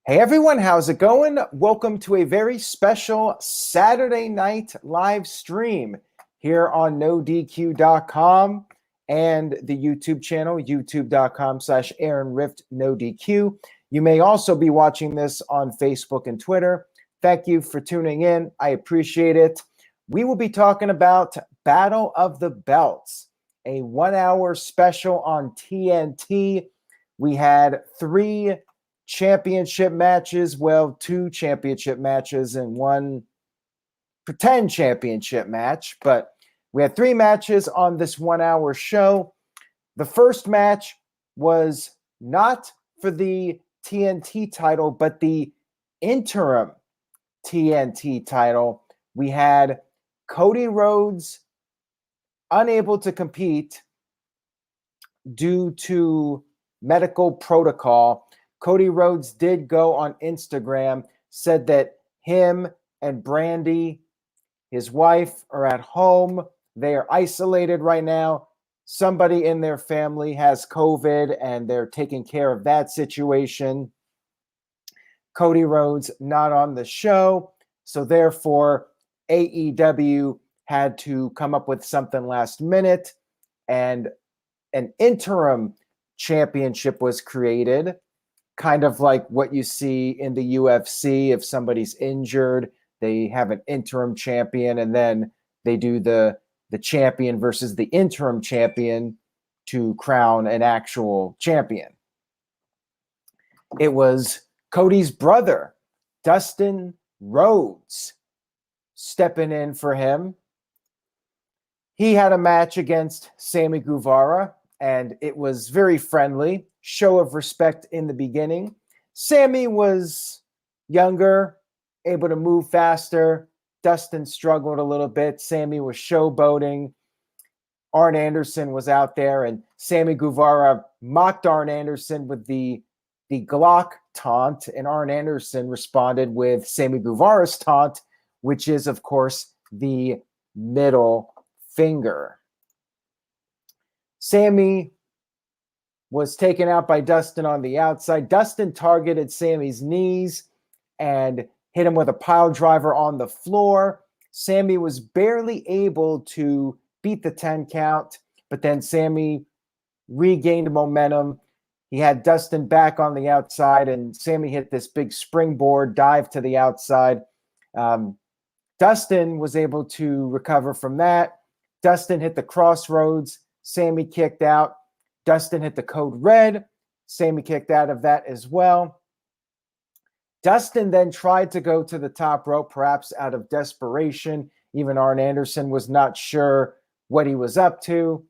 Hey everyone, how's it going? Welcome to a very special Saturday night live stream here on NoDQ.com and the YouTube channel, youtube.com/AaronRiftNoDQ. You may also be watching this on Facebook and Twitter. Thank you for tuning in. I appreciate it. We will be talking about Battle of the Belts, a 1 hour special on TNT. We had three championship matches, two championship matches and one pretend championship match, but we had three matches on this 1 hour show. The first match was not for the TNT title, but the interim TNT title. We had Cody Rhodes unable to compete due to medical protocol. Cody Rhodes did go on Instagram, said that him and Brandy, his wife, are at home. They are isolated right now. Somebody in their family has COVID and they're taking care of that situation. Cody Rhodes not on the show. So therefore, AEW had to come up with something last minute, and an interim championship was created, kind of like what you see in the UFC. If somebody's injured, they have an interim champion, and then they do the champion versus the interim champion to crown an actual champion. It was Cody's brother, Dustin Rhodes, stepping in for him. He had a match against Sammy Guevara, and it was very friendly, show of respect in the beginning. Sammy was younger, able to move faster. Dustin struggled a little bit. Sammy was showboating. Arn Anderson was out there, and Sammy Guevara mocked Arn Anderson with the Glock taunt, and Arn Anderson responded with Sammy Guevara's taunt, which is, of course, the middle finger. Sammy was taken out by Dustin on the outside. Dustin targeted Sammy's knees and hit him with a pile driver on the floor. Sammy was barely able to beat the 10 count, but then Sammy regained momentum. He had Dustin back on the outside, and Sammy hit this big springboard dive to the outside. Dustin was able to recover from that. Dustin hit the crossroads. Sammy kicked out. Dustin hit the code red. Sammy kicked out of that as well. Dustin then tried to go to the top rope, perhaps out of desperation. Even Arn Anderson was not sure what he was up to.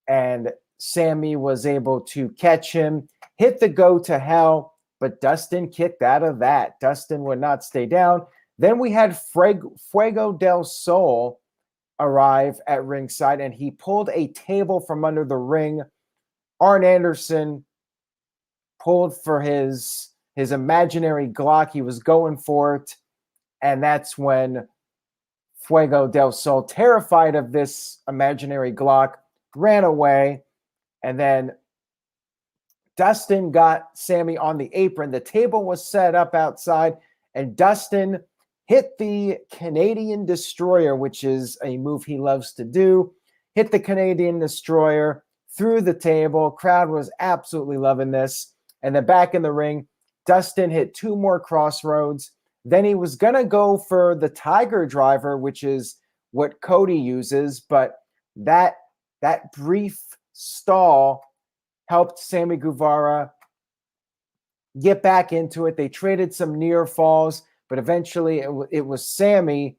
And Sammy was able to catch him, hit the go to hell, but Dustin kicked out of that. Dustin would not stay down. Then we had Fuego del Sol arrive at ringside, and he pulled a table from under the ring. Arn Anderson pulled for his imaginary Glock. He was going for it, and that's when Fuego del Sol, terrified of this imaginary Glock, ran away. And then Dustin got Sammy on the apron. The table was set up outside, and Dustin hit the Canadian Destroyer, which is a move he loves to do. Hit the Canadian Destroyer through the table. Crowd was absolutely loving this. And then back in the ring, Dustin hit two more crossroads. Then he was going to go for the Tiger Driver, which is what Cody uses, but that brief stall helped Sammy Guevara get back into it. They traded some near falls, but eventually it was Sammy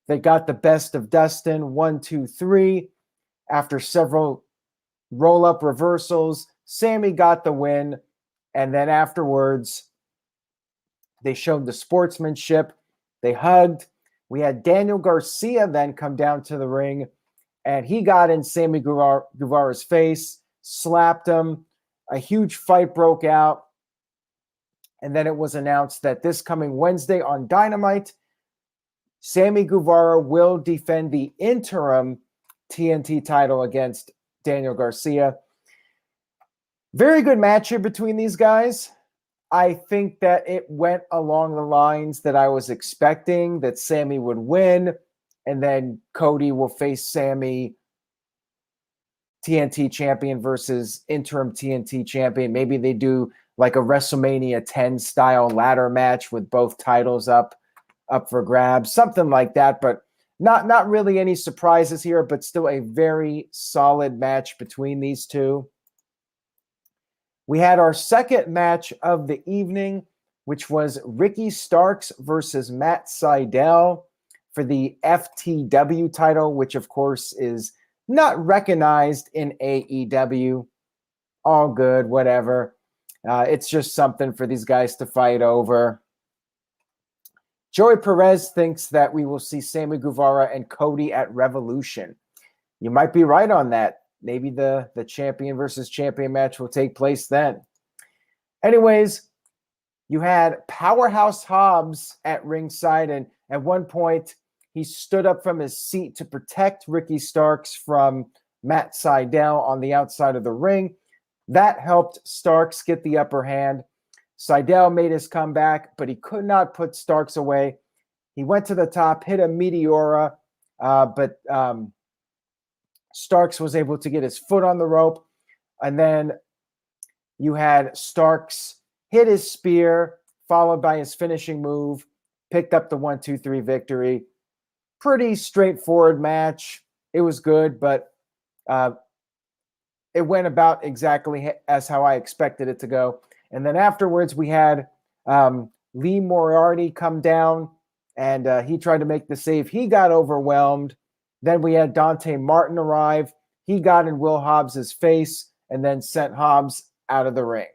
that got the best of Dustin. 1, 2, 3. After several roll-up reversals, Sammy got the win. And then afterwards, they showed the sportsmanship. They hugged. We had Daniel Garcia then come down to the ring, and he got in Sammy Guevara's face, slapped him. A huge fight broke out. And then it was announced that this coming Wednesday on Dynamite, Sammy Guevara will defend the interim TNT title against Daniel Garcia. Very good match here between these guys. I think that it went along the lines that I was expecting, that Sammy would win, and then Cody will face Sammy, TNT champion versus interim TNT champion. Maybe they do like a WrestleMania 10 style ladder match with both titles up for grabs, something like that. But not really any surprises here, but still a very solid match between these two. We had our second match of the evening, which was Ricky Starks versus Matt Sydal for the FTW title, which of course is not recognized in AEW. All good, whatever. It's just something for these guys to fight over. Joey Perez thinks that we will see Sammy Guevara and Cody at Revolution. You might be right on that. Maybe the champion versus champion match will take place then. Anyways, you had Powerhouse Hobbs at ringside, and at one point, he stood up from his seat to protect Ricky Starks from Matt Sydal on the outside of the ring. That helped Starks get the upper hand. Sydal made his comeback, but he could not put Starks away. He went to the top, hit a Meteora, but Starks was able to get his foot on the rope. And then you had Starks hit his spear, followed by his finishing move, picked up the 1-2-3 victory. Pretty straightforward match. It was good, but it went about exactly as how I expected it to go. And then afterwards, we had Lee Moriarty come down, and he tried to make the save. He got overwhelmed. Then we had Dante Martin arrive. He got in Will Hobbs' face and then sent Hobbs out of the ring.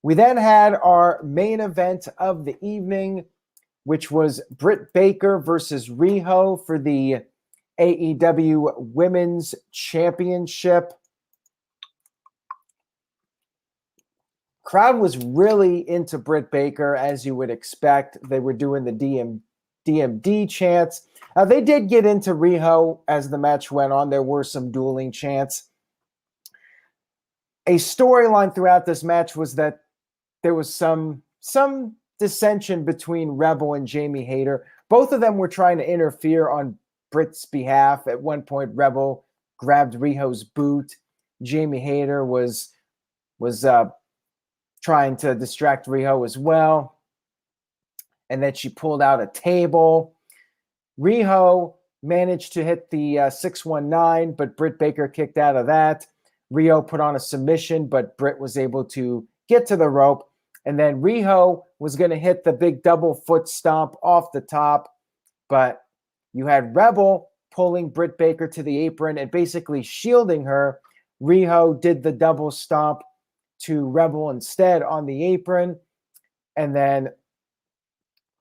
We then had our main event of the evening, which was Britt Baker versus Riho for the AEW Women's Championship. Crowd was really into Britt Baker, as you would expect. They were doing the DMD chants. They did get into Riho as the match went on. There were some dueling chants. A storyline throughout this match was that there was some dissension between Rebel and Jamie Hayter. Both of them were trying to interfere on Britt's behalf. At one point, Rebel grabbed Riho's boot. Jamie Hayter was trying to distract Riho as well. And then she pulled out a table. Riho managed to hit the 619, but Britt Baker kicked out of that. Riho put on a submission, but Britt was able to get to the rope. And then Riho was going to hit the big double foot stomp off the top, but you had Rebel pulling Britt Baker to the apron and basically shielding her. Riho did the double stomp to Rebel instead on the apron. And then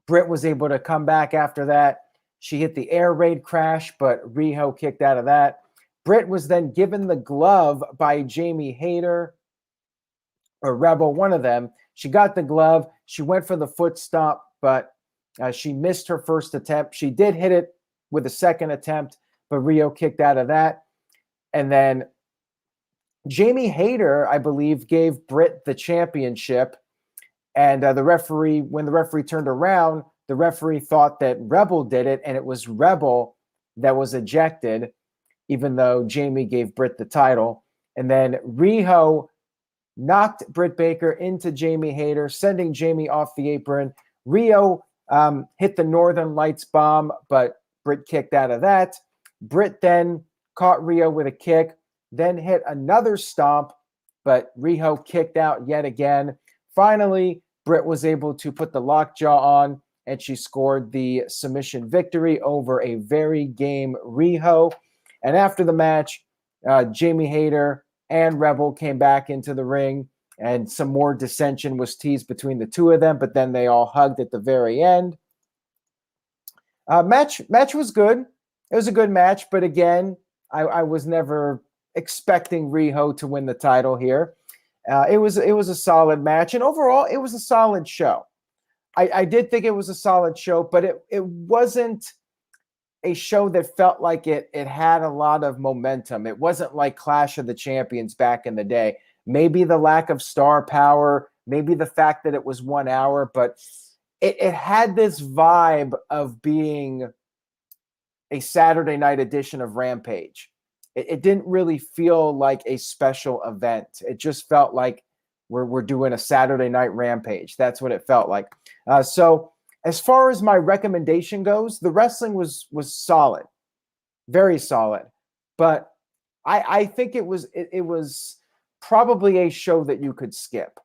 Britt was able to come back after that. She hit the air raid crash, but Riho kicked out of that. Britt was then given the glove by Jamie Hayter or Rebel, one of them. She got the glove. She went for the foot stomp, but she missed her first attempt. She did hit it with a second attempt, but Riho kicked out of that. And then Jamie Hayter, I believe, gave Britt the championship. And the referee, when the referee turned around, the referee thought that Rebel did it, and it was Rebel that was ejected, even though Jamie gave Britt the title. And then Riho knocked Britt Baker into Jamie Hayter, sending Jamie off the apron. Riho hit the Northern Lights bomb, but Britt kicked out of that. Britt then caught Riho with a kick, then hit another stomp, but Riho kicked out yet again. Finally, Britt was able to put the lockjaw on, and she scored the submission victory over a very game Riho. And after the match, Jamie Hayter and Rebel came back into the ring, and some more dissension was teased between the two of them, but then they all hugged at the very end. Match was good. It was a good match, but again, I was never expecting Riho to win the title here. It was a solid match, and overall, it was a solid show. I did think it was a solid show, but it wasn't a show that felt like it had a lot of momentum. It wasn't like Clash of the Champions back in the day. Maybe the lack of star power, maybe the fact that it was 1 hour, but it had this vibe of being a Saturday night edition of Rampage. It didn't really feel like a special event. It just felt like we're doing a Saturday night Rampage. That's what it felt like. So as far as my recommendation goes, the wrestling was solid, very solid. But I think it was probably a show that you could skip.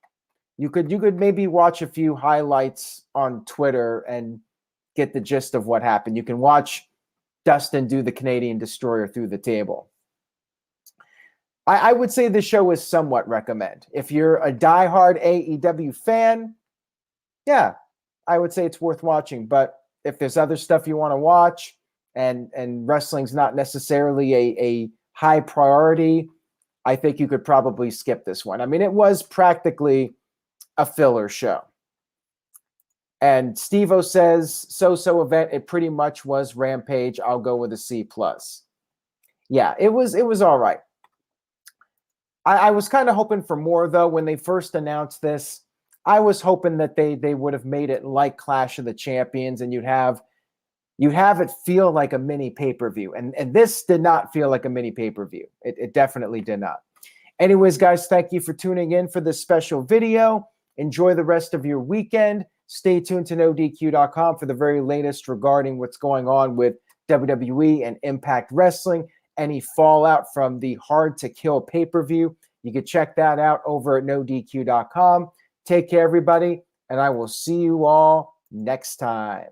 You could maybe watch a few highlights on Twitter and get the gist of what happened. You can watch Dustin do the Canadian Destroyer through the table. I would say the show is somewhat recommend. If you're a diehard AEW fan, yeah, I would say it's worth watching. But if there's other stuff you want to watch and wrestling's not necessarily a high priority, I think you could probably skip this one. I mean, it was practically a filler show. And Steve-O says, so event, it pretty much was Rampage. I'll go with a C+. Yeah, it was all right. I was kind of hoping for more, though, when they first announced this. I was hoping that they would have made it like Clash of the Champions, and you'd have it feel like a mini pay-per-view. And this did not feel like a mini pay-per-view. It definitely did not. Anyways, guys, thank you for tuning in for this special video. Enjoy the rest of your weekend. Stay tuned to NoDQ.com for the very latest regarding what's going on with WWE and Impact Wrestling. Any fallout from the Hard to Kill pay-per-view, you can check that out over at NoDQ.com. Take care, everybody, and I will see you all next time.